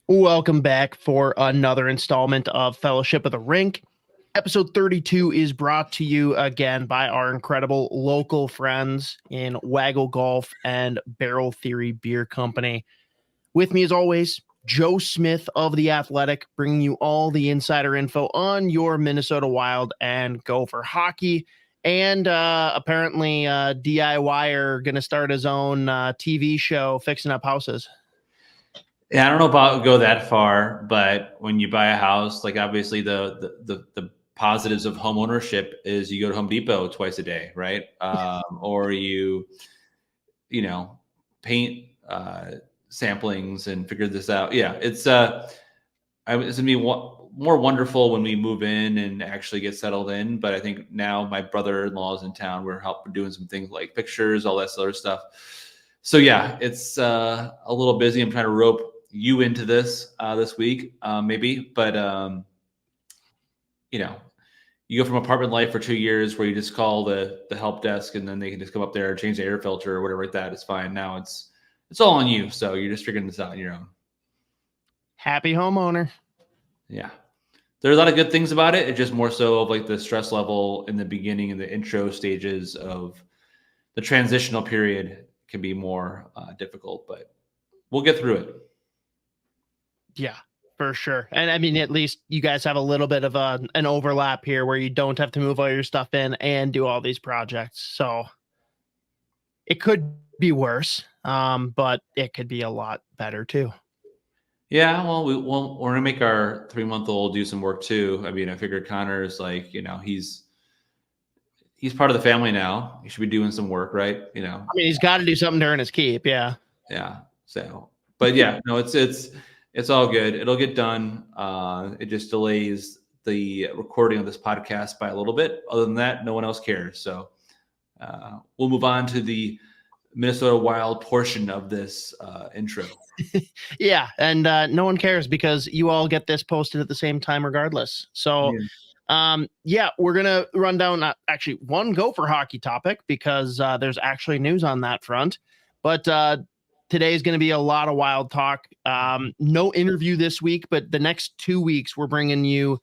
Welcome back for another installment of Fellowship of the Rink. Episode 32 is brought to you again by our incredible local friends in Waggle Golf and Barrel Theory Beer Company. With me, as always, Joe Smith of The Athletic, bringing you all the insider info on your Minnesota Wild and Gopher hockey. And apparently, DIYer going to start his own TV show fixing up houses. Yeah, I don't know about go that far, but when you buy a house, like obviously the positives of home ownership is you go to Home Depot twice a day, right? Or you paint samplings and figure this out. Yeah, it's gonna be more wonderful when we move in and actually get settled in. But I think now my brother-in-law is in town. We're doing some things like pictures, all that other stuff. So yeah, it's a little busy. I'm trying to rope you into this week, maybe, but you go from apartment life for 2 years where you just call the help desk and then they can just come up there and change the air filter or whatever like that. It's fine. Now it's all on you. So you're just figuring this out on your own. Happy homeowner. Yeah. There's a lot of good things about it. It's just more so of like the stress level in the beginning and the intro stages of the transitional period can be more difficult, but we'll get through it. Yeah, for sure. And I mean, at least you guys have a little bit of an overlap here where you don't have to move all your stuff in and do all these projects. So it could be worse, but it could be a lot better too. Yeah, well, we're gonna make our 3-month-old do some work too. I mean, I figured Connor's like, he's part of the family now. He should be doing some work, right? I mean, he's got to do something during his keep. Yeah. Yeah. So, but yeah, no, it's all good. It'll get done. It just delays the recording of this podcast by a little bit. Other than that, no one else cares. So we'll move on to the Minnesota Wild portion of this intro. Yeah, and no one cares because you all get this posted at the same time regardless. So we're gonna run down actually one Gopher hockey topic because there's actually news on that front. But today is going to be a lot of Wild talk. No interview this week, but the next 2 weeks we're bringing you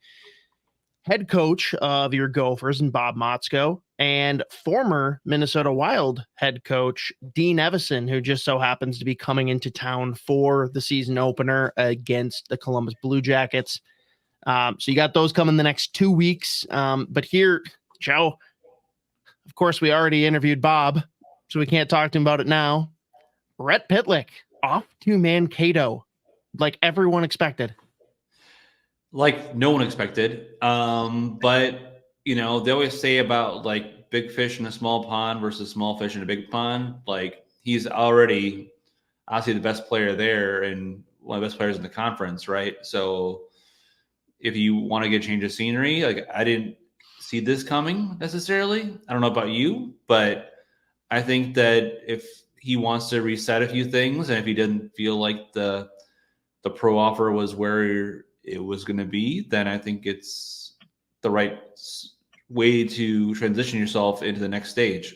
head coach of your Gophers and Bob Motzko and former Minnesota Wild head coach Dean Evison, who just so happens to be coming into town for the season opener against the Columbus Blue Jackets. So you got those coming the next 2 weeks. But here, Joe, of course, we already interviewed Bob, so we can't talk to him about it now. Rhett Pitlick off to Mankato, like everyone expected. Like no one expected. But they always say about like big fish in a small pond versus small fish in a big pond. Like he's already obviously the best player there and one of the best players in the conference, right? So if you want to get a change of scenery, like I didn't see this coming necessarily. I don't know about you, but I think that if he wants to reset a few things and if he didn't feel like the pro offer was where it was going to be, then I think it's the right way to transition yourself into the next stage.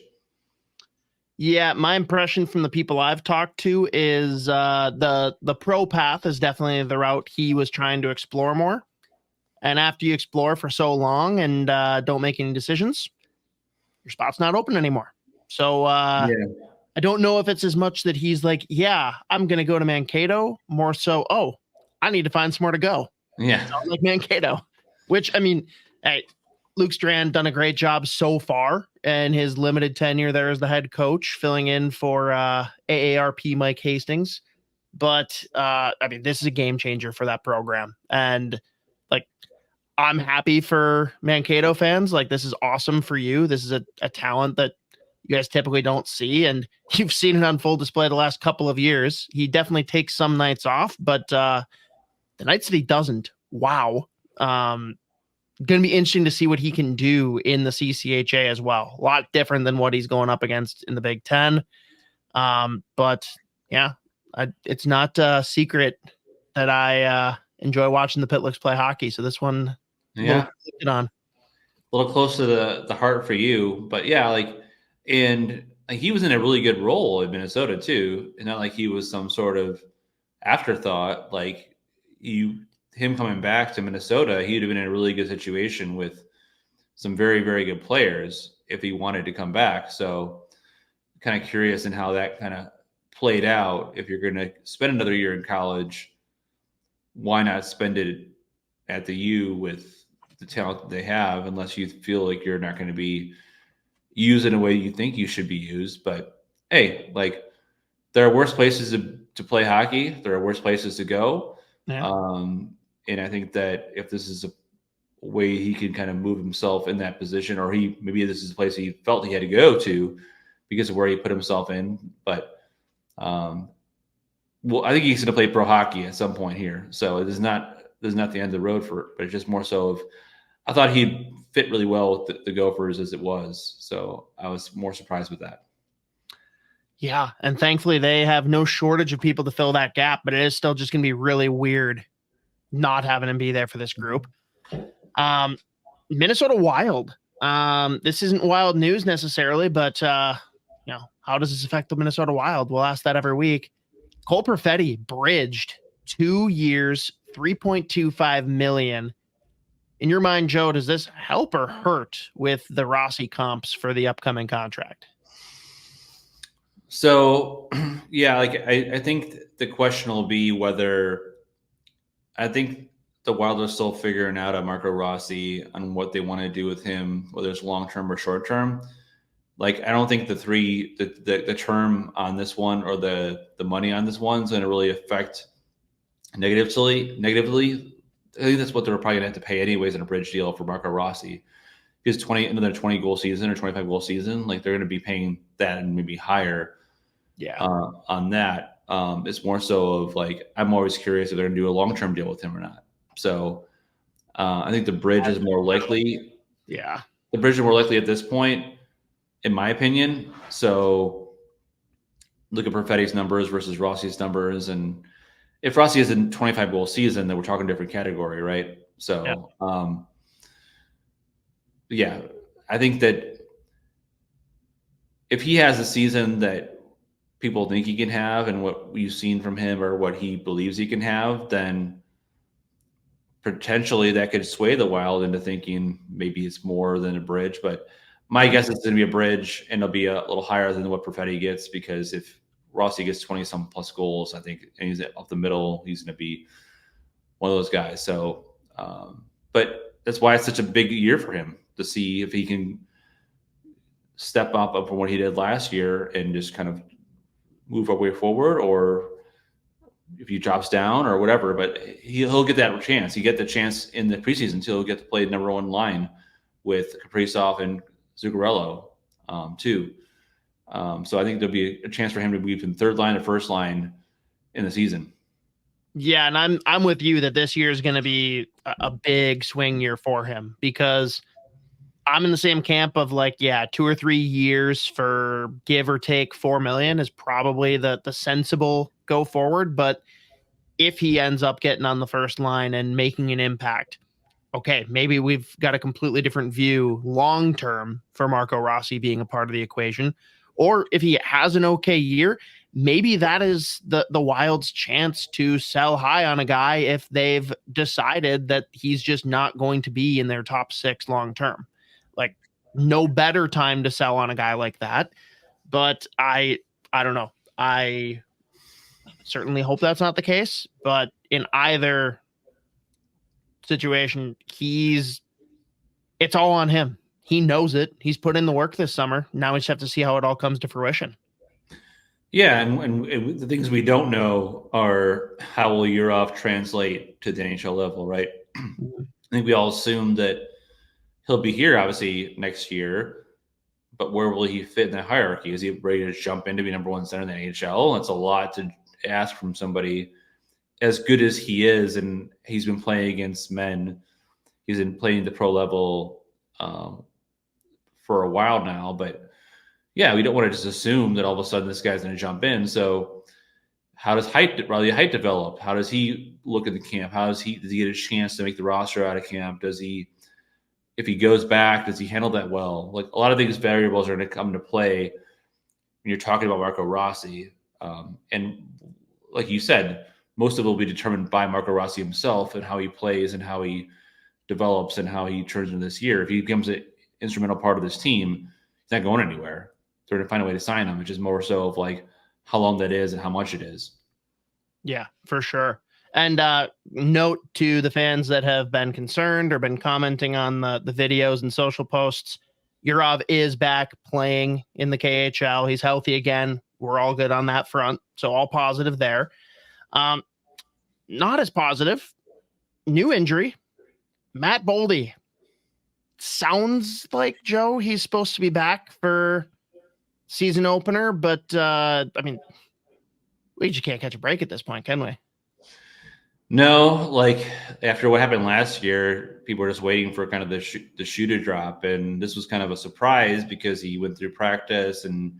Yeah, my impression from the people I've talked to is the pro path is definitely the route he was trying to explore more. And after you explore for so long and don't make any decisions, your spot's not open anymore. So I don't know if it's as much that he's like, yeah, I'm going to go to Mankato, more so, oh, I need to find somewhere to go. Yeah. Like Mankato, which, I mean, hey, Luke Strand done a great job so far in his limited tenure there as the head coach, filling in for AARP Mike Hastings. But, I mean, this is a game changer for that program. And, like, I'm happy for Mankato fans. Like, this is awesome for you. This is a talent that you guys typically don't see, and you've seen it on full display the last couple of years. He definitely takes some nights off, but the nights that he doesn't, wow. Going to be interesting to see what he can do in the CCHA as well. A lot different than what he's going up against in the Big Ten. But yeah, it's not a secret that I enjoy watching the Pitlicks play hockey. So this one, yeah, a little close to the heart for you, but yeah, like, and like he was in a really good role in Minnesota too, and not like he was some sort of afterthought. Like him coming back to Minnesota, he'd have been in a really good situation with some very, very good players if he wanted to come back. So kind of curious in how that kind of played out. If you're going to spend another year in college, why not spend it at the U with the talent that they have, unless you feel like you're not going to be used in a way you think you should be used. But hey, like, there are worse places to play hockey. There are worse places to go. Yeah. And I think that if this is a way he can kind of move himself in that position, or maybe this is a place he felt he had to go to because of where he put himself in. But well, I think he's going to play pro hockey at some point here. So it is not the end of the road but it's just more so of, I thought he'd fit really well with the Gophers as it was. So I was more surprised with that. Yeah. And thankfully they have no shortage of people to fill that gap, but it is still just going to be really weird not having him be there for this group. Minnesota Wild. This isn't wild news necessarily, but how does this affect the Minnesota Wild? We'll ask that every week. Cole Perfetti bridged 2 years, $3.25 million. In your mind, Joe, does this help or hurt with the Rossi comps for the upcoming contract? So, yeah, like I think the question will be whether, I think the Wild are still figuring out on Marco Rossi on what they want to do with him, whether it's long-term or short-term. Like, I don't think the term on this one or the money on this one is going to really affect negatively. I think that's what they're probably going to have to pay anyways in a bridge deal for Marco Rossi. Because another 20 goal season or 25 goal season, like, they're going to be paying that and maybe higher. Yeah. On that. It's more so of, like, I'm always curious if they're going to do a long-term deal with him or not. So I think the bridge is more likely. Yeah. The bridge is more likely at this point, in my opinion. So look at Perfetti's numbers versus Rossi's numbers. And if Rossi is in 25 goal season, then we're talking different category, right? So, yeah, I think that if he has a season that people think he can have and what we've seen from him or what he believes he can have, then potentially that could sway the Wild into thinking maybe it's more than a bridge. But my guess is it's going to be a bridge, and it'll be a little higher than what Perfetti gets, because if Rossi gets 20-some plus goals, I think, and he's up the middle, he's going to be one of those guys. So, but that's why it's such a big year for him, to see if he can step up from what he did last year and just kind of move our way forward, or if he drops down or whatever. But he'll get that chance. He get the chance in the preseason too. He'll get to play number one line with Kaprizov and Zuccarello too. So I think there'll be a chance for him to be from third line to first line in the season. Yeah, and I'm with you that this year is going to be a big swing year for him, because I'm in the same camp of, like, 2 or 3 years for give or take $4 million is probably the sensible go forward. But if he ends up getting on the first line and making an impact, okay, maybe we've got a completely different view long term for Marco Rossi being a part of the equation. Or if he has an okay year, maybe that is the Wild's chance to sell high on a guy if they've decided that he's just not going to be in their top 6 long term. Like, no better time to sell on a guy like that. But I don't know. I certainly hope that's not the case. But in either situation, it's all on him. He knows it. He's put in the work this summer. Now we just have to see how it all comes to fruition. Yeah, and the things we don't know are how will Yurov translate to the NHL level, right? I think we all assume that he'll be here, obviously, next year, but where will he fit in that hierarchy? Is he ready to jump in to be number one center in the NHL? That's a lot to ask from somebody as good as he is, and he's been playing against men. He's been playing the pro level for a while now, but yeah, we don't want to just assume that all of a sudden this guy's going to jump in. So how does height develop? How does he look in the camp? Does he get a chance to make the roster out of camp? If he goes back, does he handle that well? Like, a lot of these variables are going to come into play when you're talking about Marco Rossi. And like you said, most of it will be determined by Marco Rossi himself and how he plays and how he develops and how he turns into this year. If he becomes an instrumental part of this team, he's not going anywhere. They're going to find a way to sign him, which is more so of like how long that is and how much it is. Yeah, for sure. And note to the fans that have been concerned or been commenting on the videos and social posts, Yurov is back playing in the KHL. He's healthy again. We're all good on that front. So all positive there. Not as positive. New injury. Matt Boldy. Sounds like, Joe, he's supposed to be back for season opener, but I mean, we just can't catch a break at this point, can we? No, like after what happened last year, people were just waiting for kind of the shoe to drop, and this was kind of a surprise because he went through practice and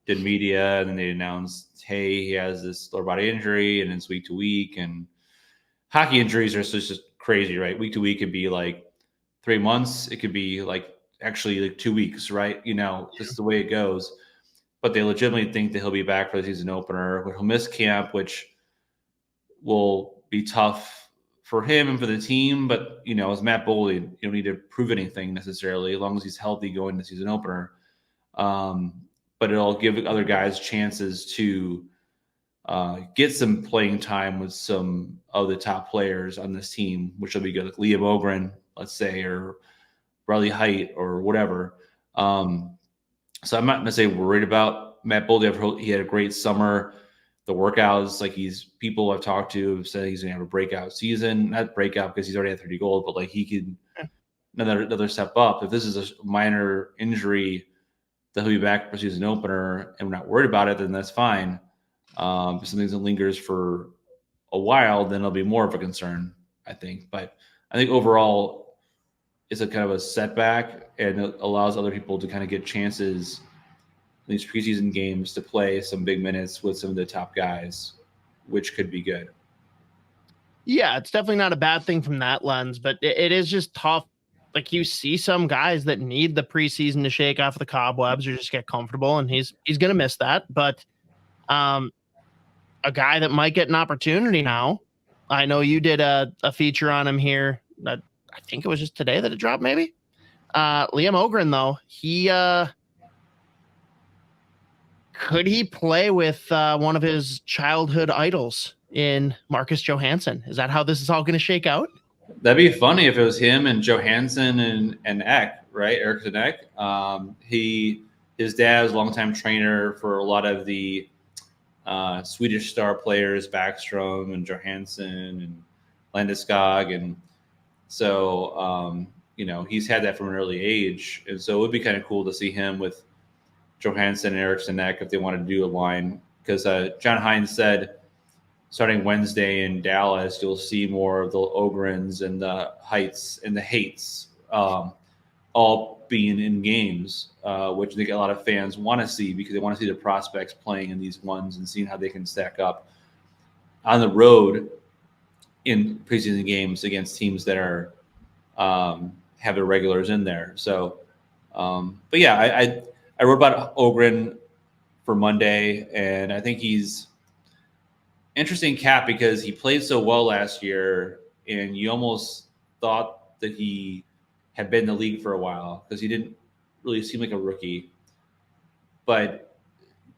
did media, and then they announced, hey, he has this lower body injury, and it's week to week, and hockey injuries are just crazy, right? Week to week could be like 3 months, it could be like actually like 2 weeks, right? You know, this is the way it goes. But they legitimately think that he'll be back for the season opener. He'll miss camp, which will be tough for him and for the team. But, you know, as Matt Boldy, you don't need to prove anything necessarily as long as he's healthy going to season opener. But it'll give other guys chances to get some playing time with some of the top players on this team, which will be good, like Liam Ogren, let's say, or Riley Height or whatever. So I'm not necessarily worried about Matt Boldy. I've heard he had a great summer. The workouts, like people I've talked to have said he's going to have a breakout season. Not breakout because he's already had 30 goals, but like he could another step up. If this is a minor injury, that he'll be back for season opener, and we're not worried about it, then that's fine. If something that lingers for a while, then it'll be more of a concern, I think. But I think overall, it's a kind of a setback, and it allows other people to kind of get chances in these preseason games to play some big minutes with some of the top guys, which could be good. Yeah, it's definitely not a bad thing from that lens, but it is just tough. Like you see some guys that need the preseason to shake off the cobwebs or just get comfortable, and he's going to miss that. But a guy that might get an opportunity now, I know you did a feature on him here. I think it was just today that it dropped, maybe. Liam Ogren, though, could he play with one of his childhood idols in Marcus Johansson? Is that how this is all going to shake out? That'd be funny if it was him and Johansson and Ek, right? Eriksson Ek. His dad is a longtime trainer for a lot of the Swedish star players, Backstrom and Johansson and Landeskog. And so, you know, he's had that from an early age. And so it would be kind of cool to see him with Johansson and Eriksson Ek if they wanted to do a line. Because John Hines said, starting Wednesday in Dallas, you'll see more of the Ogrens and the Heights and the Hates all being in games, which I think a lot of fans want to see because they want to see the prospects playing in these ones and seeing how they can stack up on the road in preseason games against teams that are have their regulars in there. So, but yeah, I wrote about Ogren for Monday, and I think he's interesting cap because he played so well last year, and you almost thought that he had been in the league for a while because he didn't really seem like a rookie. But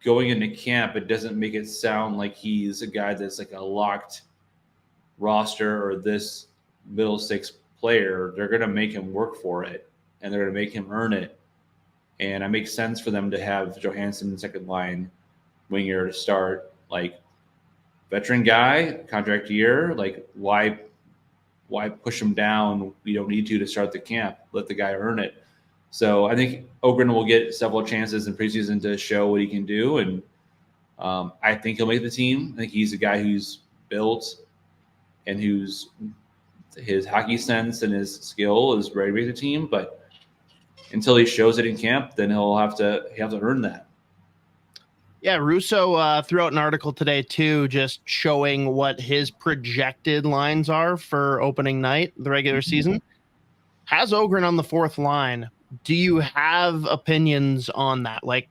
going into camp, it doesn't make it sound like he's a guy that's like a locked roster or this middle six player. They're going to make him work for it, and they're going to make him earn it. And it makes sense for them to have Johansson in second line winger to start, like veteran guy, contract year. Like why push him down? We don't need to start the camp. Let the guy earn it. So I think Ogren will get several chances in preseason to show what he can do. And I think he'll make the team. I think he's a guy who's built and who's his hockey sense and his skill is ready to make the team. But until he shows it in camp, then he'll have to earn that. Yeah, Russo threw out an article today, too, just showing what his projected lines are for opening night, the regular season. Has Ogren on the fourth line. Do you have opinions on that? Like,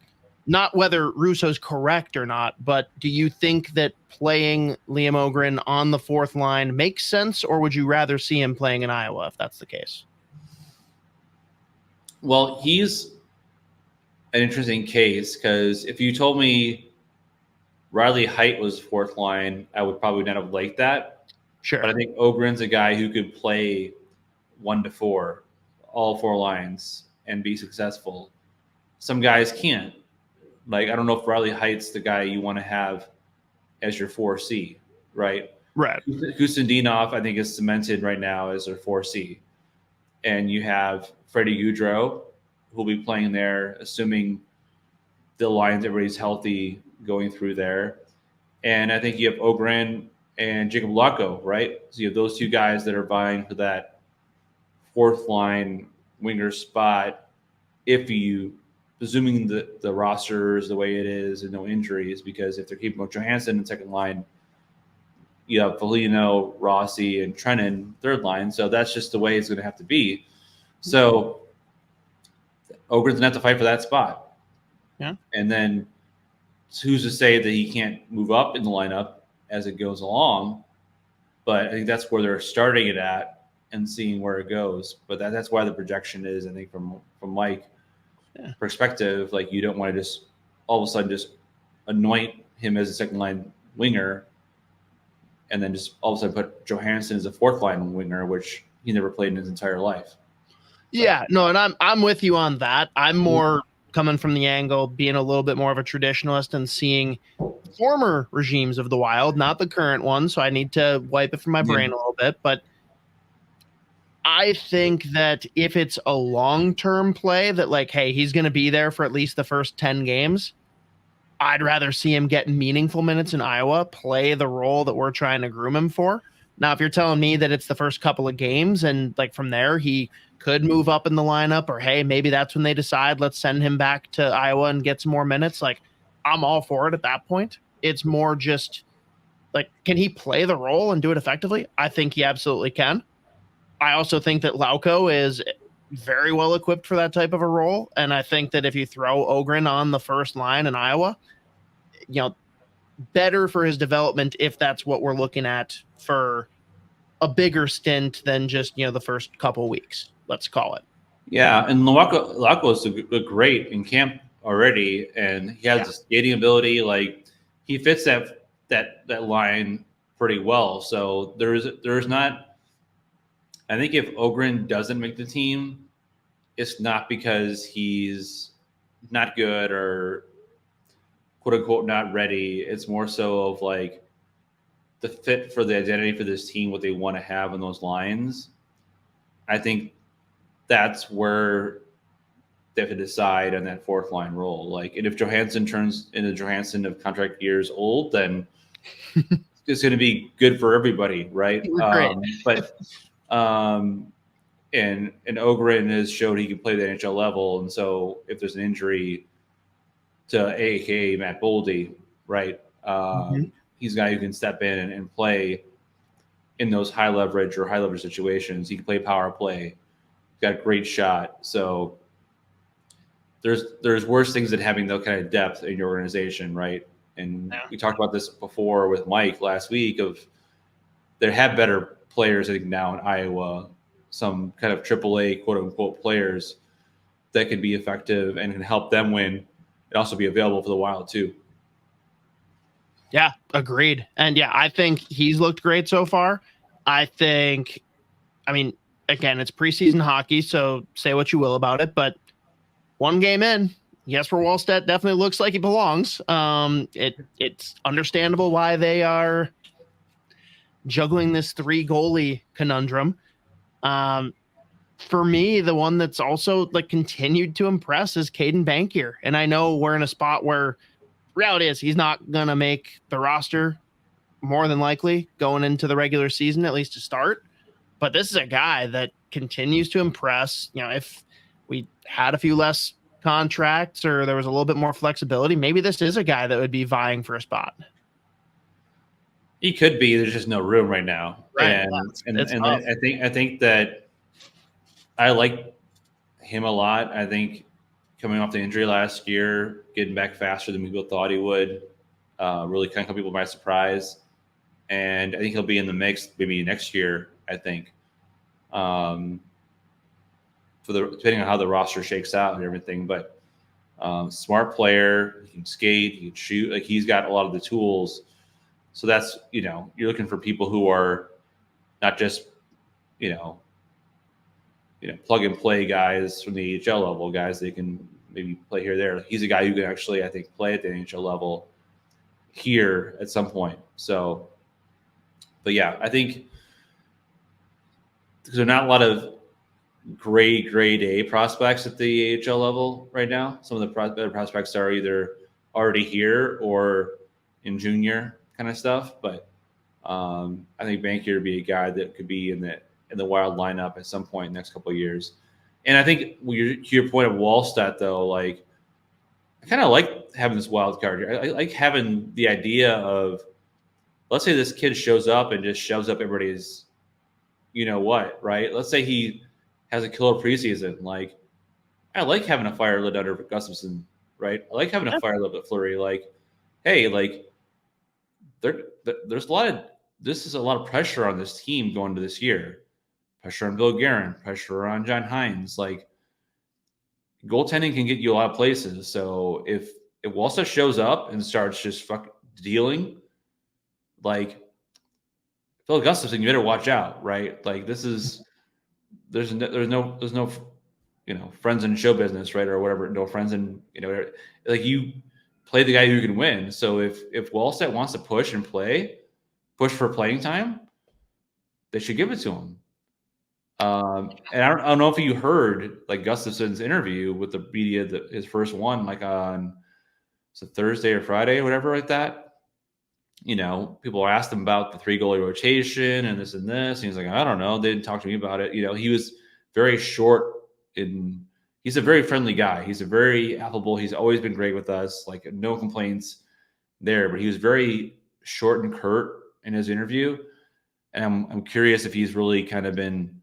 not whether Russo's correct or not, but do you think that playing Liam Ogren on the fourth line makes sense, or would you rather see him playing in Iowa if that's the case? Well, he's an interesting case because if you told me Riley Height was fourth line, I would probably not have liked that. Sure. But I think Ogren's a guy who could play 1 to 4, all 4 lines, and be successful. Some guys can't. Like, I don't know if Riley Height's the guy you want to have as your 4C, right? Right. Kustendinov, I think, is cemented right now as their 4C. And you have Freddie Gaudreau, who will be playing there, assuming the lines, everybody's healthy going through there. And I think you have Ogren and Jacob Lacko, right? So you have those 2 guys that are vying for that fourth line winger spot. If you, presuming the roster is the way it is and no injuries, because if they're keeping with Johansson in second line, you have Foligno, Rossi, and Trennan third line. So that's just the way it's going to have to be. So Ogren's going to have to fight for that spot. Yeah. And then who's to say that he can't move up in the lineup as it goes along? But I think that's where they're starting it at and seeing where it goes. But that's why the projection is, I think, from Mike perspective, like you don't want to just all of a sudden just anoint him as a second line winger and then just all of a sudden put Johansson as a fourth line winger, which he never played in his entire life. So. Yeah, no, and I'm with you on that. I'm more coming from the angle being a little bit more of a traditionalist and seeing former regimes of the Wild, not the current one. So I need to wipe it from my brain a little bit. But I think that if it's a long-term play that like, hey, he's going to be there for at least the first 10 games, I'd rather see him get meaningful minutes in Iowa, play the role that we're trying to groom him for. Now, if you're telling me that it's the first couple of games and like from there he could move up in the lineup, or hey, maybe that's when they decide let's send him back to Iowa and get some more minutes, like I'm all for it at that point. It's more just like, can he play the role and do it effectively? I think he absolutely can. I also think that Lauko is very well equipped for that type of a role. And I think that if you throw Ogren on the first line in Iowa, you know, better for his development if that's what we're looking at for a bigger stint than just, you know, the first couple weeks, let's call it. Yeah, and Lauko's looked great in camp already, and he has the skating ability. Like he fits that line pretty well. So there's not. I think if Ogren doesn't make the team, it's not because he's not good or quote unquote not ready. It's more so of like the fit for the identity for this team, what they want to have in those lines. I think that's where they have to decide on that fourth line role. Like, and if Johansson turns into Johansson of contract years old, then it's going to be good for everybody, right? And Ogren has showed he can play the NHL level, and so if there's an injury to AKA Matt Boldy, right, he's a guy who can step in and play in those high leverage situations. He can play power play. He's got a great shot. So there's worse things than having that kind of depth in your organization, right? And we talked about this before with Mike last week of there have better players, I think, now in Iowa, some kind of AAA quote unquote players that can be effective and can help them win and also be available for the Wild too. Yeah, agreed. And yeah, I think he's looked great so far. I mean, again, it's preseason hockey, so say what you will about it, but one game in, Jesper Wallstedt definitely looks like he belongs. It's understandable why they are juggling this 3 goalie conundrum. For me, the one that's also like continued to impress is Caden Bankier. And I know we're in a spot where reality is he's not going to make the roster more than likely going into the regular season, at least to start. But this is a guy that continues to impress. You know, if we had a few less contracts or there was a little bit more flexibility, maybe this is a guy that would be vying for a spot. He could be. There's just no room right now. Right. And I think that I like him a lot. I think coming off the injury last year, getting back faster than people thought he would. Really kind of caught people by surprise. And I think he'll be in the mix maybe next year, I think. Depending on how the roster shakes out and everything. But smart player, he can skate, he can shoot. Like, he's got a lot of the tools. So that's, you're looking for people who are not just, plug and play guys from the AHL level, guys that can maybe play here or there. He's a guy who can actually, I think, play at the NHL level here at some point. So, but yeah, I think there's not a lot of grade A prospects at the AHL level right now. Some of the better prospects are either already here or in junior kind of stuff. But I think Bankier would be a guy that could be in the Wild lineup at some point in the next couple of years. And I think to your point of Wallstedt, though, like, I kind of like having this wild card here. I like having the idea of, let's say this kid shows up and just shoves up everybody's, right? Let's say he has a killer preseason. Like, I like having a fire lit under Gustafsson, right? I like having a fire lit at Fleury. Like, hey, like, there's a lot of pressure on this team going into this year. Pressure on Bill Guerin, pressure on John Hines. Like, goaltending can get you a lot of places. So if Wallstedt shows up and starts just fucking dealing, like, Phil Gustafsson, you better watch out, right? Like, there's no friends in show business, right, or whatever. No friends in like, you play the guy who can win. So if Wallstedt wants to push for playing time, they should give it to him. And I don't know if you heard, like, Gustafsson's interview with the media, his first one, like on Thursday or Friday or whatever, like that. People asked him about the 3 goalie rotation and this and this. And he's like, I don't know. They didn't talk to me about it. He was very short he's a very friendly guy. He's a very affable. He's always been great with us. Like, no complaints there, but he was very short and curt in his interview. And I'm curious if he's really kind of been,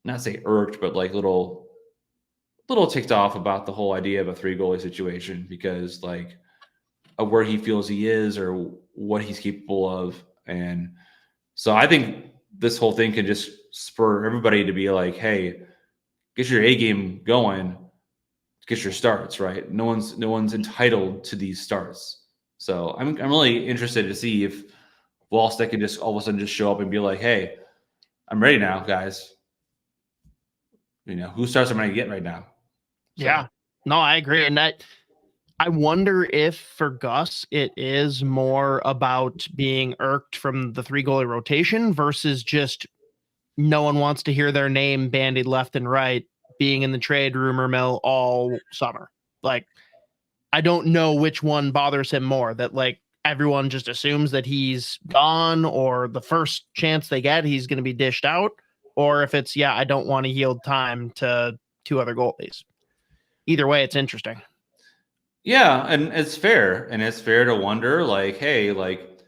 not say irked, but like little ticked off about the whole idea of a 3 goalie situation, because, like, of where he feels he is or what he's capable of. And so I think this whole thing can just spur everybody to be like, hey, get your A game going, get your starts, right? No one's entitled to these starts. So I'm really interested to see if Wallstedt can just all of a sudden just show up and be like, hey, I'm ready now, guys. Who starts am I getting right now? So. Yeah, no, I agree. And I wonder if for Gus, it is more about being irked from the 3 goalie rotation versus just no one wants to hear their name bandied left and right, being in the trade rumor mill all summer. Like, I don't know which one bothers him more, that, like, everyone just assumes that he's gone, or the first chance they get, he's going to be dished out, or if it's, I don't want to yield time to 2 other goalies. Either way, it's interesting. Yeah, and it's fair. And it's fair to wonder, like, hey, like,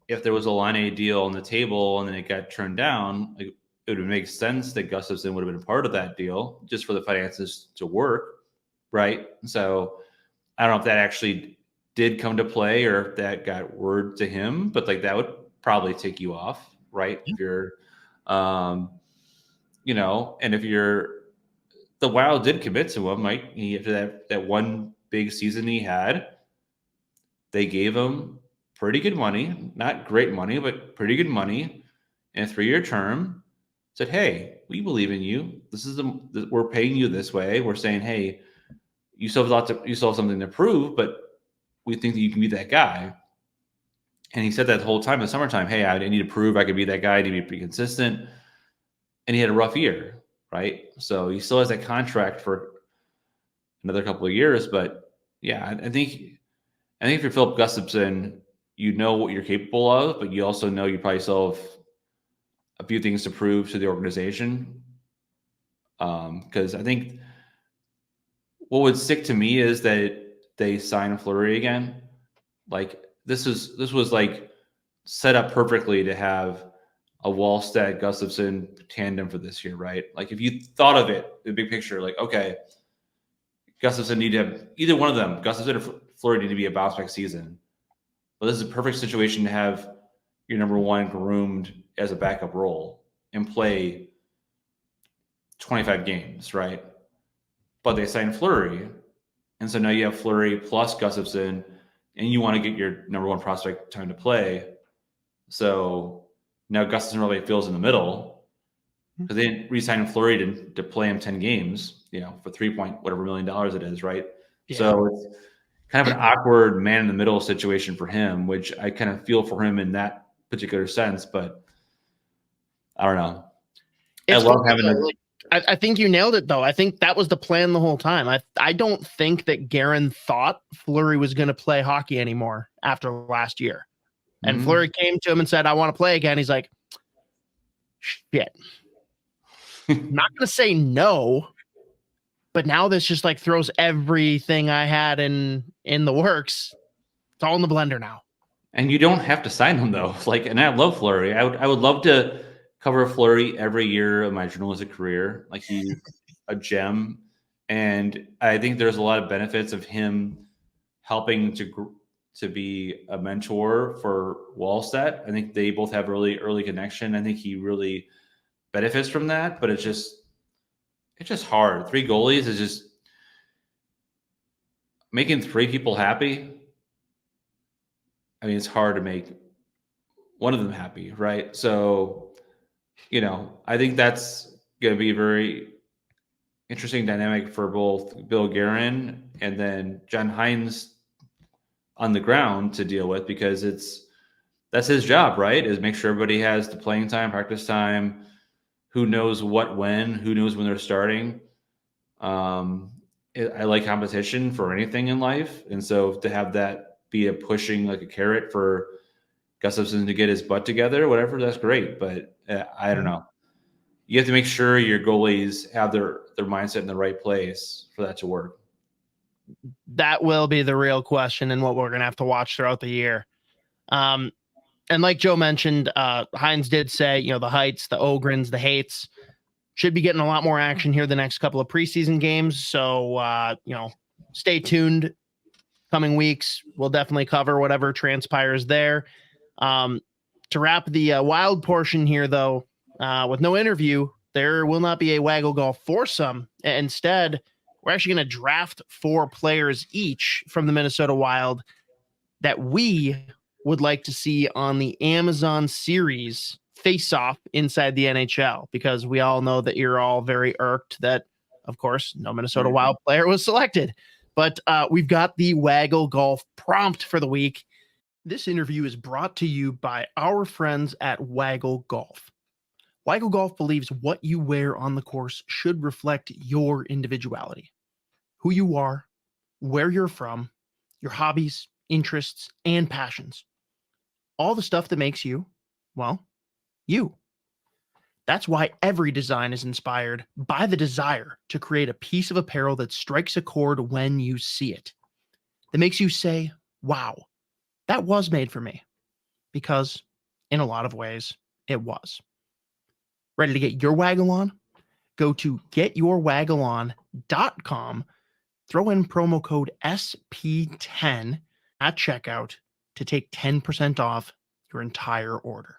if there was a Line A deal on the table and then it got turned down, like, it would make sense that Gustafsson would have been a part of that deal just for the finances to work, right? So I don't know if that actually did come to play or if that got word to him, but, like, that would probably take you off, right? If you're, and if the Wild did commit to him, right? After that one big season he had, they gave him pretty good money, not great money, but pretty good money in a 3-year term. Said, hey, we believe in you. We're paying you this way. We're saying, hey, you still have something to prove, but we think that you can be that guy. And he said that the whole time in the summertime, hey, I need to prove I could be that guy. I need to be pretty consistent. And he had a rough year, right? So he still has that contract for another couple of years. But yeah, I think if you're Philip Gustafsson, you know what you're capable of, but you also know you probably still have a few things to prove to the organization. Because I think what would stick to me is that they sign Fleury again. Like, this was like set up perfectly to have a Wallstedt Gustafsson tandem for this year, right? Like, if you thought of it, the big picture, like, okay, Gustafsson need to have either one of them, Gustafsson or Fleury, need to be a bounce back season. But this is a perfect situation to have your number one groomed as a backup role and play 25 games, right? But they signed Fleury, and so now you have Fleury plus Gustafsson, and you want to get your number one prospect time to play. So now Gustafsson really feels in the middle because they didn't re-sign Fleury to play him 10 games, for $3 million it is, right? Yeah. So it's kind of an awkward man in the middle situation for him, which I kind of feel for him in that particular sense, but I don't know. I love having I think you nailed it, though. I think that was the plan the whole time. I don't think that Guerin thought Fleury was going to play hockey anymore after last year. And Fleury came to him and said, I want to play again. He's like, shit. I'm not going to say no, but now this just like throws everything I had in the works. It's all in the blender now. And you don't have to sign him, though. And I love Fleury. I would love to cover Fleury every year of my journalistic career. Like, he's a gem. And I think there's a lot of benefits of him helping to be a mentor for Wallstedt. I think they both have really early connection. I think he really benefits from that, but it's just hard. 3 goalies is just making 3 people happy. I mean, it's hard to make one of them happy, right? So, I think that's going to be a very interesting dynamic for both Bill Guerin and then John Hines on the ground to deal with, because that's his job, right? Is make sure everybody has the playing time, practice time, who knows what, when, who knows when they're starting. I like competition for anything in life. And so to have that be a pushing, like a carrot for Gustafsson to get his butt together, whatever, that's great. But I don't know. You have to make sure your goalies have their mindset in the right place for that to work. That will be the real question and what we're going to have to watch throughout the year. And like Joe mentioned, Hines did say, the Heights, the Ogrins, the Hates should be getting a lot more action here the next couple of preseason games. So, stay tuned. Coming weeks, we'll definitely cover whatever transpires there. To wrap the Wild portion here, though, with no interview, there will not be a Waggle Golf foursome. Instead, we're actually going to draft 4 players each from the Minnesota Wild that we would like to see on the Amazon series face-off inside the NHL, because we all know that you're all very irked that, of course, no Minnesota Wild player was selected. But we've got the Waggle Golf prompt for the week. This interview is brought to you by our friends at Waggle Golf. Waggle Golf believes what you wear on the course should reflect your individuality, who you are, where you're from, your hobbies, interests, and passions. All the stuff that makes you, well, you. That's why every design is inspired by the desire to create a piece of apparel that strikes a chord when you see it. That makes you say, wow, that was made for me. Because in a lot of ways, it was. Ready to get your waggle on? Go to getyourwaggleon.com, throw in promo code SP10 at checkout to take 10% off your entire order.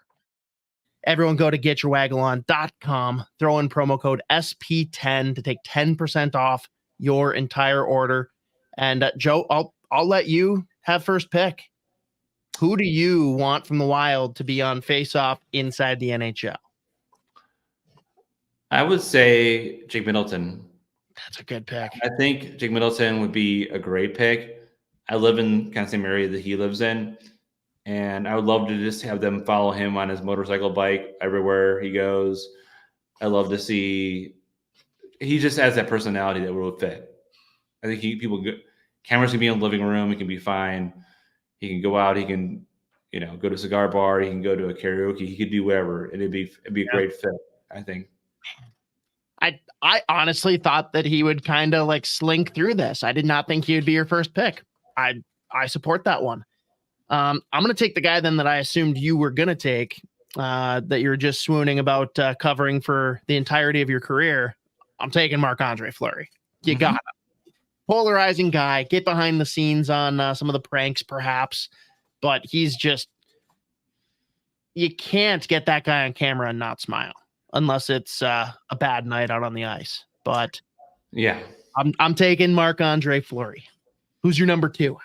Everyone go to getyourwaggleon.com, throw in promo code SP10 to take 10% off your entire order. And Joe, I'll let you have first pick. Who do you want from the Wild to be on face-off inside the NHL? I would say Jake Middleton. That's a good pick. I think Jake Middleton would be a great pick. I live in kind of the same area that he lives in, and I would love to just have them follow him on his motorcycle bike everywhere he goes. I love to see – he just has that personality that would fit. I think cameras can be in the living room. He can be fine. He can go out. He can, go to a cigar bar. He can go to a karaoke. He could do whatever, and it'd be a great fit, I think. I honestly thought that he would kind of like slink through this. I did not think he would be your first pick. I support that one. I'm going to take the guy then that I assumed you were going to take, that you're just swooning about covering for the entirety of your career. I'm taking Marc-Andre Fleury. You got him. polarizing guy, get behind the scenes on some of the pranks, perhaps, but he's just, you can't get that guy on camera and not smile unless it's a bad night out on the ice. But yeah, I'm taking Marc-Andre Fleury. Who's your number 2?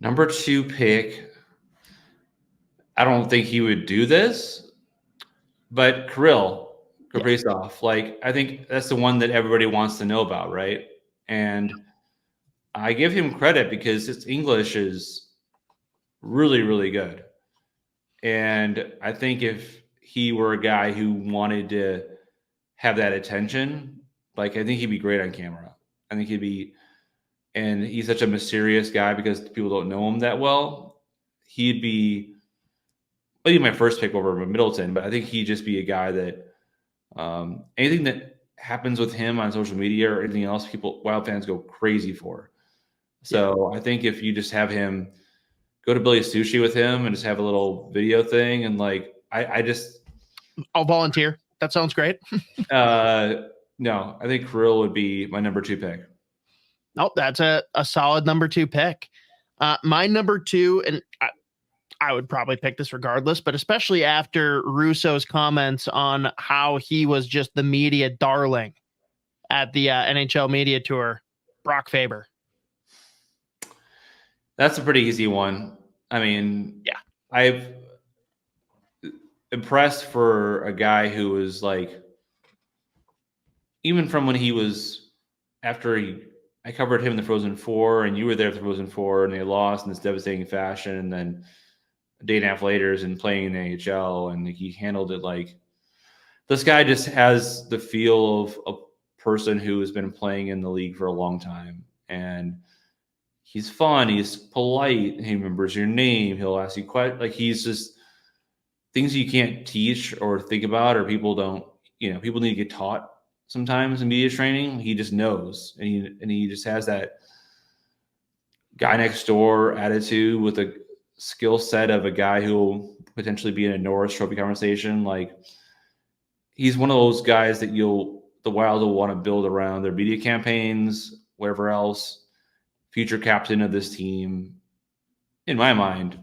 Number 2 pick. I don't think he would do this, but Kirill Kaprizov, like, I think that's the one that everybody wants to know about, right? And I give him credit because his English is really, really good. And I think if he were a guy who wanted to have that attention, like, I think he'd be great on camera. I think and he's such a mysterious guy because people don't know him that well. He'd be maybe my first pick over Middleton, but I think he'd just be a guy that anything that happens with him on social media or anything else, Wild fans go crazy for. So I think if you just have him go to Billy's Sushi with him and just have a little video thing, and like I'll volunteer. That sounds great. No, I think Kirill would be my number 2 pick. Nope, that's a solid number 2 pick. My number 2, and I would probably pick this regardless, but especially after Russo's comments on how he was just the media darling at the NHL media tour, Brock Faber. That's a pretty easy one. I mean, yeah, I've impressed for a guy who was like, even from when he was I covered him in the Frozen Four, and you were there for the Frozen Four, and they lost in this devastating fashion. And then a day and a half later is in playing in the AHL, and he handled it like this guy just has the feel of a person who has been playing in the league for a long time. And he's fun, he's polite, he remembers your name, he'll ask you questions. Like, he's just things you can't teach or think about, or people don't, people need to get taught sometimes in media training. He just knows, and he just has that guy next door attitude with a skill set of a guy who will potentially be in a Norris Trophy conversation. Like, he's one of those guys that the Wild will want to build around their media campaigns, whatever else. Future captain of this team, in my mind.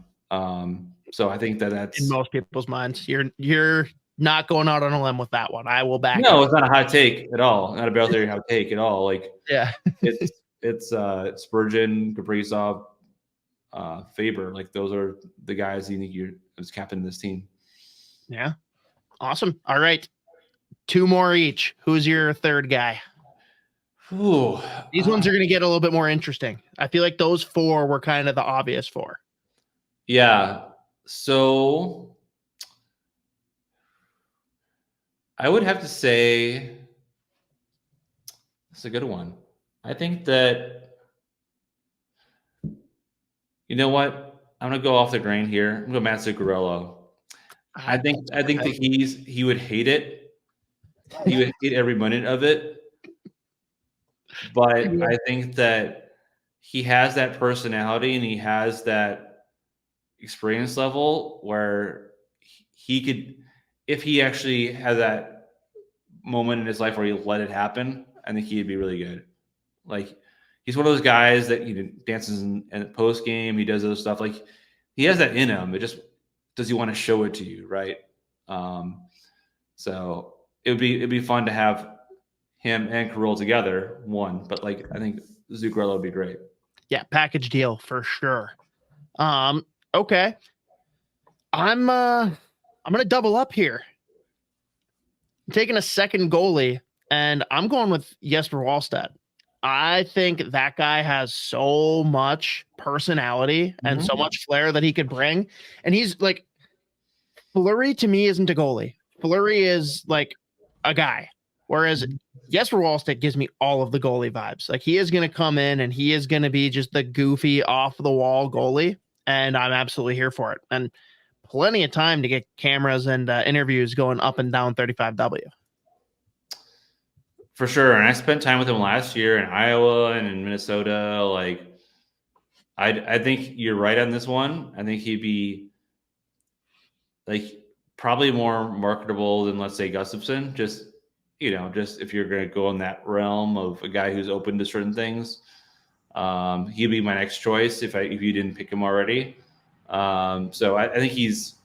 So I think that's in most people's minds. You're not going out on a limb with that one. I will back. No, it's not a hot take at all. Not a Bell Theory hot take at all. Like, yeah, it's Spurgeon, Kaprizov, Faber. Like, those are the guys you think you're as captain of this team. Yeah, awesome. All right, 2 more each. Who's your third guy? Ooh, these ones are going to get a little bit more interesting. I feel like those 4 were kind of the obvious 4. Yeah. So I would have to say it's a good one. I think that, you know what? I'm going to go off the grain here. I'm going to go Matt Zuccarello. I think that he would hate it. He would hate every minute of it. But I think that he has that personality and he has that experience level where he could, if he actually had that moment in his life where he let it happen, I think he'd be really good. Like, he's one of those guys that dances in post game. He does those stuff. Like, he has that in him. It just, does he want to show it to you, right? So it'd be fun to have him and Kirill together, one. But like, I think Zuccarello would be great. Yeah, package deal for sure. Okay. I'm gonna double up here. I'm taking a second goalie, and I'm going with Jesper Wallstedt. I think that guy has so much personality and so much flair that he could bring. And he's like, Fleury to me isn't a goalie. Fleury is like a guy. Whereas Jesper Wallstedt gives me all of the goalie vibes. Like, he is going to come in and he is going to be just the goofy off the wall goalie. And I'm absolutely here for it. And plenty of time to get cameras and interviews going up and down 35W. For sure. And I spent time with him last year in Iowa and in Minnesota. Like, I think you're right on this one. I think he'd be like probably more marketable than, let's say, Gustafsson. Just just if you're going to go in that realm of a guy who's open to certain things, he'd be my next choice if you didn't pick him already. So I think he's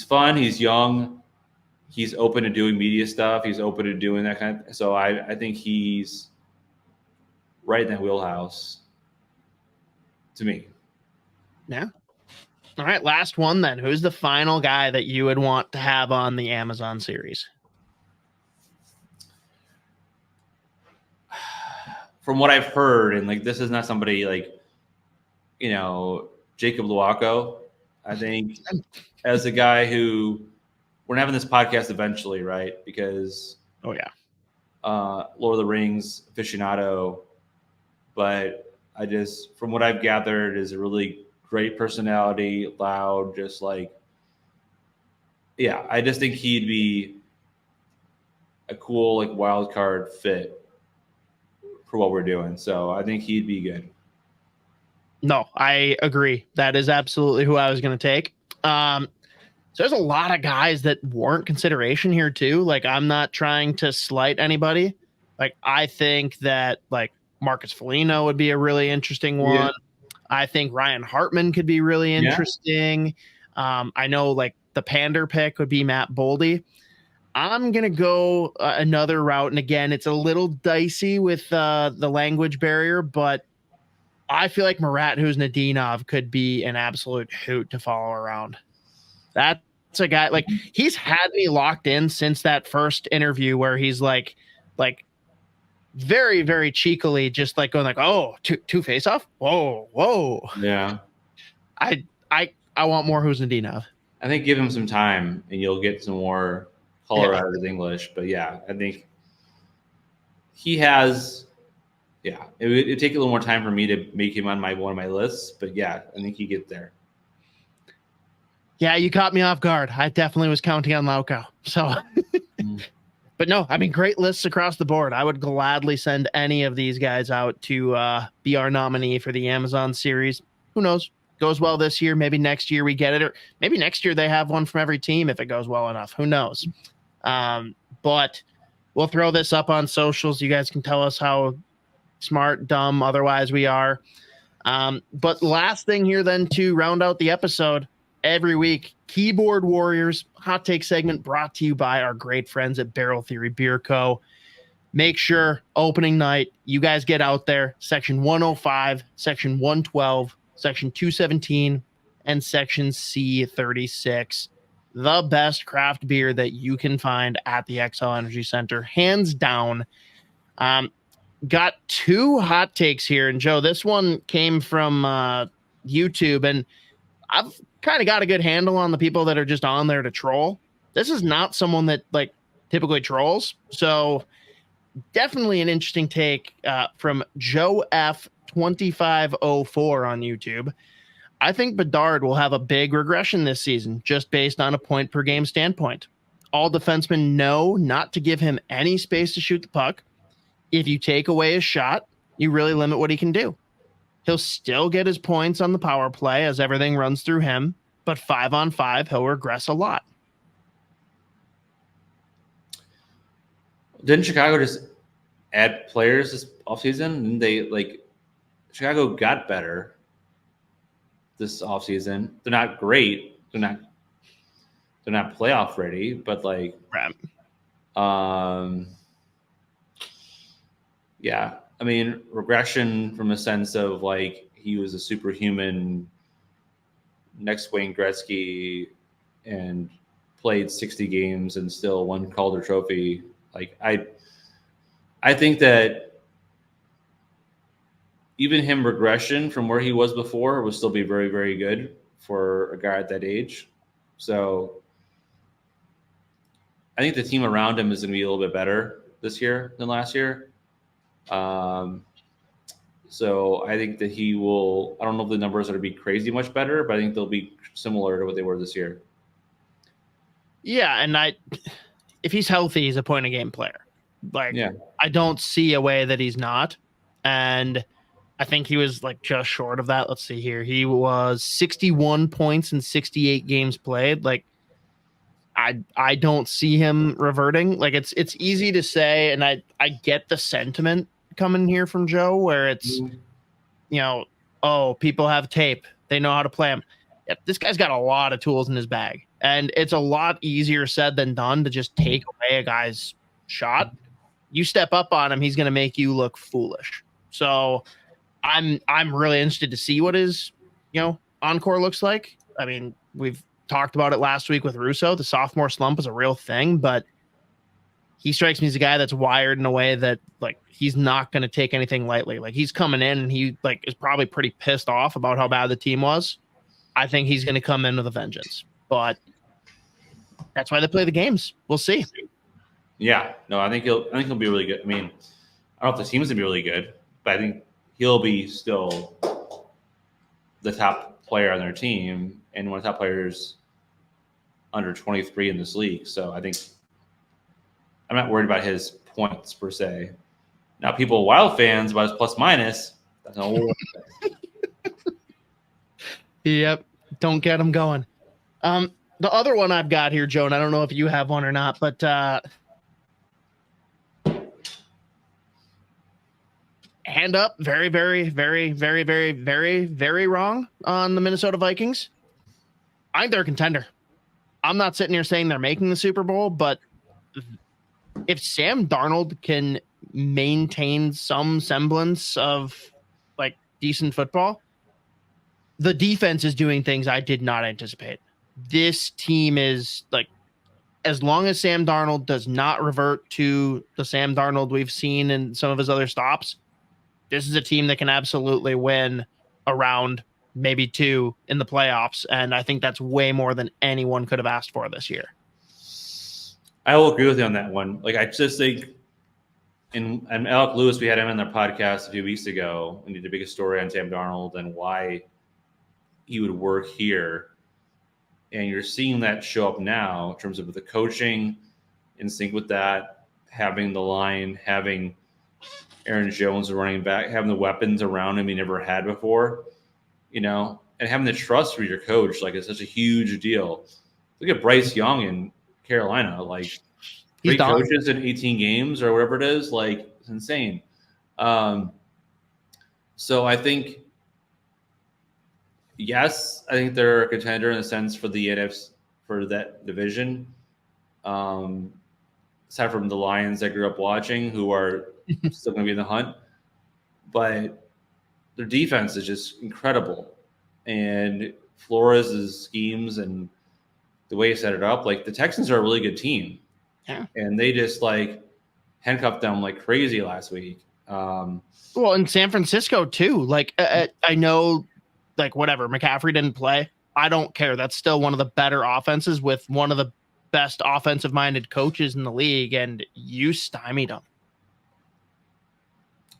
fun. He's young. He's open to doing media stuff. He's open to doing that kind of. So I think he's right in that wheelhouse to me. Yeah. All right. Last one then. Who's the final guy that you would want to have on the Amazon series? From what I've heard, and like this is not somebody like, Jacob Luaco, I think, as a guy who we're having this podcast eventually, right? Because Lord of the Rings aficionado, but I just, from what I've gathered, is a really great personality, loud, just like, yeah, I just think he'd be a cool like wild card fit for what we're doing. So I think he'd be good. No, I agree. That is absolutely who I was going to take. So there's a lot of guys that weren't consideration here too. Like, I'm not trying to slight anybody. Like, I think that like Marcus Foligno would be a really interesting one. Yeah. I think Ryan Hartman could be really interesting. Yeah. I know like the Pander pick would be Matt Boldy. I'm going to go another route. And again, it's a little dicey with the language barrier, but I feel like Murat Huznadinov could be an absolute hoot to follow around. That's a guy, like, he's had me locked in since that first interview where he's like very, very cheekily just like going like, oh, two face off. Whoa. Yeah. I want more Huznadinov. I think give him some time and you'll get some more color out of his English. But yeah, I think he has, it'd take a little more time for me to make him on one of my lists. But yeah, I think he gets there. Yeah, you caught me off guard. I definitely was counting on Lauko. So, but no, I mean, great lists across the board. I would gladly send any of these guys out to be our nominee for the Amazon series. Who knows? Goes well this year. Maybe next year we get it. Or maybe next year they have one from every team if it goes well enough. Who knows? But we'll throw this up on socials. You guys can tell us how smart, dumb, otherwise we are. But last thing here then to round out the episode, every week, Keyboard Warriors hot take segment brought to you by our great friends at Barrel Theory Beer Co. Make sure opening night, you guys get out there. Section 105, Section 112, Section 217, and Section C36. The best craft beer that you can find at the XL Energy Center, hands down. Got two hot takes here. And Joe, this one came from YouTube, and I've kind of got a good handle on the people that are just on there to troll. This is not someone that like typically trolls. So definitely an interesting take from Joe F2504 on YouTube. I think Bedard will have a big regression this season, just based on a point per game standpoint. All defensemen know not to give him any space to shoot the puck. If you take away his shot, you really limit what he can do. He'll still get his points on the power play as everything runs through him, but 5-on-5, he'll regress a lot. Didn't Chicago just add players this offseason? And they Chicago got better this offseason. They're not great. They're not playoff ready, but yeah. I mean, regression from a sense of like he was a superhuman next Wayne Gretzky and played 60 games and still won Calder Trophy. Like I think that even him regression from where he was before will still be very, very good for a guy at that age. So I think the team around him is going to be a little bit better this year than last year. So I think that he will, I don't know if the numbers are going to be crazy much better, but I think they'll be similar to what they were this year. Yeah. And if he's healthy, he's a point a game player. I don't see a way that he's not. And I think he was like just short of that. Let's see here. He was 61 points in 68 games played. Like, I don't see him reverting. Like it's easy to say, and I get the sentiment coming here from Joe, where it's oh, people have tape, they know how to play him. Yeah, this guy's got a lot of tools in his bag, and it's a lot easier said than done to just take away a guy's shot. You step up on him, he's going to make you look foolish. So I'm really interested to see what his encore looks like. I mean, we've talked about it last week with Russo. The sophomore slump is a real thing, but he strikes me as a guy that's wired in a way that like he's not going to take anything lightly. Like he's coming in and he like is probably pretty pissed off about how bad the team was. I think he's going to come in with a vengeance, but that's why they play the games. We'll see. Yeah, no, I think he'll be really good. I mean, I don't know if the team's gonna be really good, but I think he'll be still the top player on their team and one of the top players under 23 in this league. So I think I'm not worried about his points per se. Now, people Wild fans about his plus minus. That's a whole Yep, don't get him going. The other one I've got here, Joan, I don't know if you have one or not, but hand up, very, very, very, very, very, very, very wrong on the Minnesota Vikings. I think they're a contender. I'm not sitting here saying they're making the Super Bowl, but if Sam Darnold can maintain some semblance of like decent football, the defense is doing things I did not anticipate. This team is like, as long as Sam Darnold does not revert to the Sam Darnold we've seen in some of his other stops, this is a team that can absolutely win a round, maybe two in the playoffs. And I think that's way more than anyone could have asked for this year. I will agree with you on that one. Like, I just think, and Alec Lewis, we had him on their podcast a few weeks ago, and he did a big story on Sam Darnold and why he would work here. And you're seeing that show up now in terms of the coaching in sync with that, having the line, having Aaron Jones running back, having the weapons around him he never had before, and having the trust for your coach. Like, it's such a huge deal. Look at Bryce Young in Carolina. Like, great coaches in 18 games or whatever it is. Like, it's insane. So I think, yes, I think they're a contender in a sense for the NFC, for that division. Aside from the Lions that grew up watching, who are still going to be in the hunt. But their defense is just incredible. And Flores' schemes and the way he set it up, like the Texans are a really good team. Yeah. And they just like handcuffed them like crazy last week. Well, in San Francisco too. Like I know, like whatever, McCaffrey didn't play. I don't care. That's still one of the better offenses with one of the best offensive-minded coaches in the league, and you stymied them.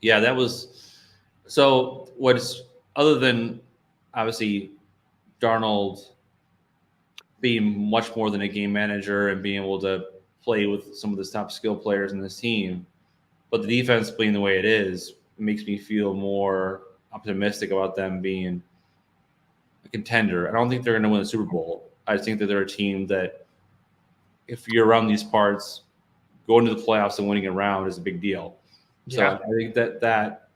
Yeah, that was – so what's – other than obviously Darnold being much more than a game manager and being able to play with some of the top skill players in this team, but the defense being the way it is, it makes me feel more optimistic about them being a contender. I don't think they're going to win the Super Bowl. I think that they're a team that – if you're around these parts, going to the playoffs and winning a round is a big deal. So yeah. I think that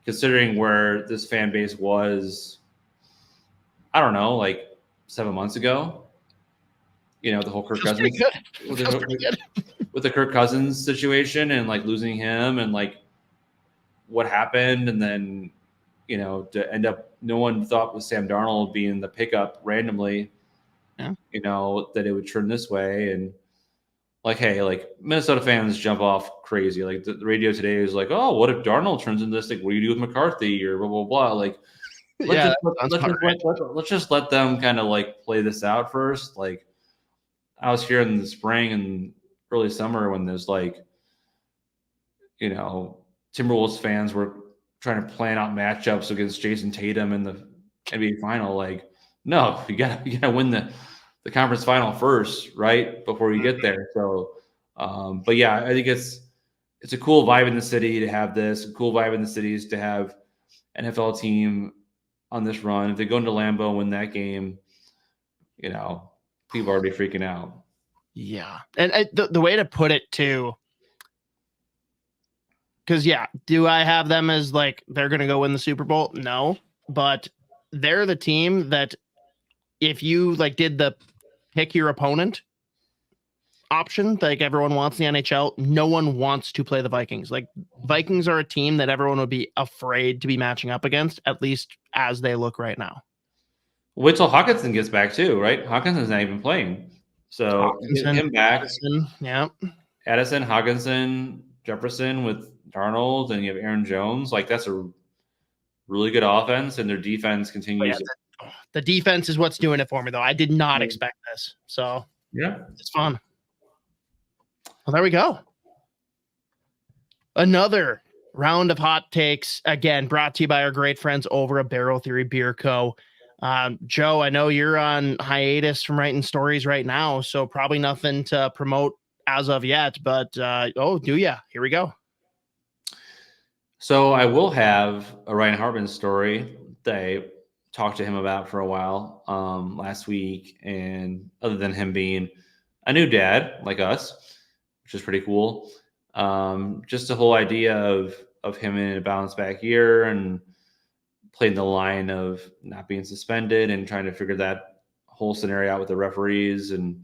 considering where this fan base was, I don't know, like 7 months ago, the whole Kirk Cousins with the Kirk Cousins situation and like losing him and like what happened, and then to end up, no one thought with Sam Darnold being the pickup randomly. Yeah. That it would turn this way, and like, hey, like Minnesota fans jump off crazy. Like the radio today is like, oh, what if Darnold turns into this? Like, what do you do with McCarthy or blah blah blah? Like, let's just let them kind of like play this out first. Like, I was here in the spring and early summer when there's like, Timberwolves fans were trying to plan out matchups against Jason Tatum in the NBA final. Like, no, you gotta win the conference final first, right, before you get there. So, but yeah, I think it's a cool vibe in the city to have this. A cool vibe in the city is to have NFL team on this run. If they go into Lambeau and win that game, people are already freaking out. Yeah. And the way to put it too, because do I have them as like they're going to go win the Super Bowl? No, but they're the team that if you like did the pick your opponent option, like everyone wants in the NHL, no one wants to play the Vikings. Like Vikings are a team that everyone would be afraid to be matching up against, at least as they look right now. Wait till Hawkinson gets back too, right? Hawkinson's not even playing. So get him back. Addison, yeah. Addison, Hawkinson, Jefferson with Darnold, and you have Aaron Jones. Like that's a really good offense, and their defense continues. The defense is what's doing it for me, though. I did not expect this. So it's fun. Well, there we go. Another round of hot takes, again, brought to you by our great friends over at Barrel Theory Beer Co. Joe, I know you're on hiatus from writing stories right now, so probably nothing to promote as of yet, but do ya? Here we go. So I will have a Ryan Hartman story that I talked to him about for a while last week, and other than him being a new dad like us, which is pretty cool, just the whole idea of him in a bounce back year and playing the line of not being suspended and trying to figure that whole scenario out with the referees, and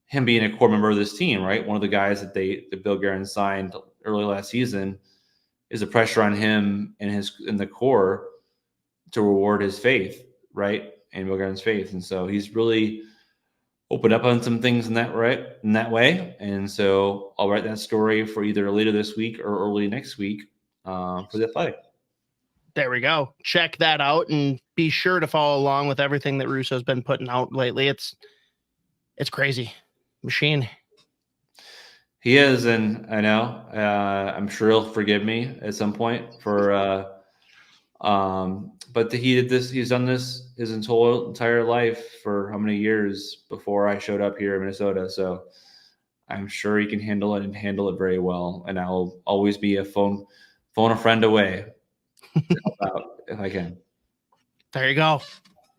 him being a core member of this team, right? One of the guys that Bill Guerin signed early last season, is the pressure on him and in the core to reward his faith, right? And Bill Guerin's faith. And so he's really opened up on some things in that way. And so I'll write that story for either later this week or early next week for the Athletic. There we go. Check that out and be sure to follow along with everything that Russo's been putting out lately. It's crazy. Machine. He is, and I know. I'm sure he'll forgive me at some point for. But he did this. He's done this his entire life for how many years before I showed up here in Minnesota. So I'm sure he can handle it and handle it very well. And I'll always be a phone a friend away to help out if I can. There you go.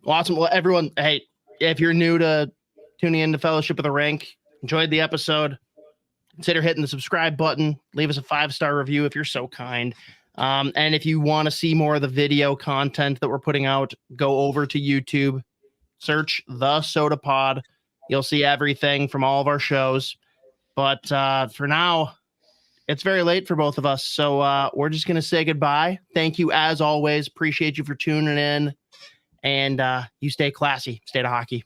Awesome. Well, everyone, hey, if you're new to tuning into Fellowship of the Rink, enjoyed the episode, consider hitting the subscribe button. Leave us a 5-star review if you're so kind. And if you want to see more of the video content that we're putting out, go over to YouTube, search the SOTA Pod. You'll see everything from all of our shows. But for now, it's very late for both of us. So we're just going to say goodbye. Thank you, as always. Appreciate you for tuning in. And you stay classy. Stay to hockey.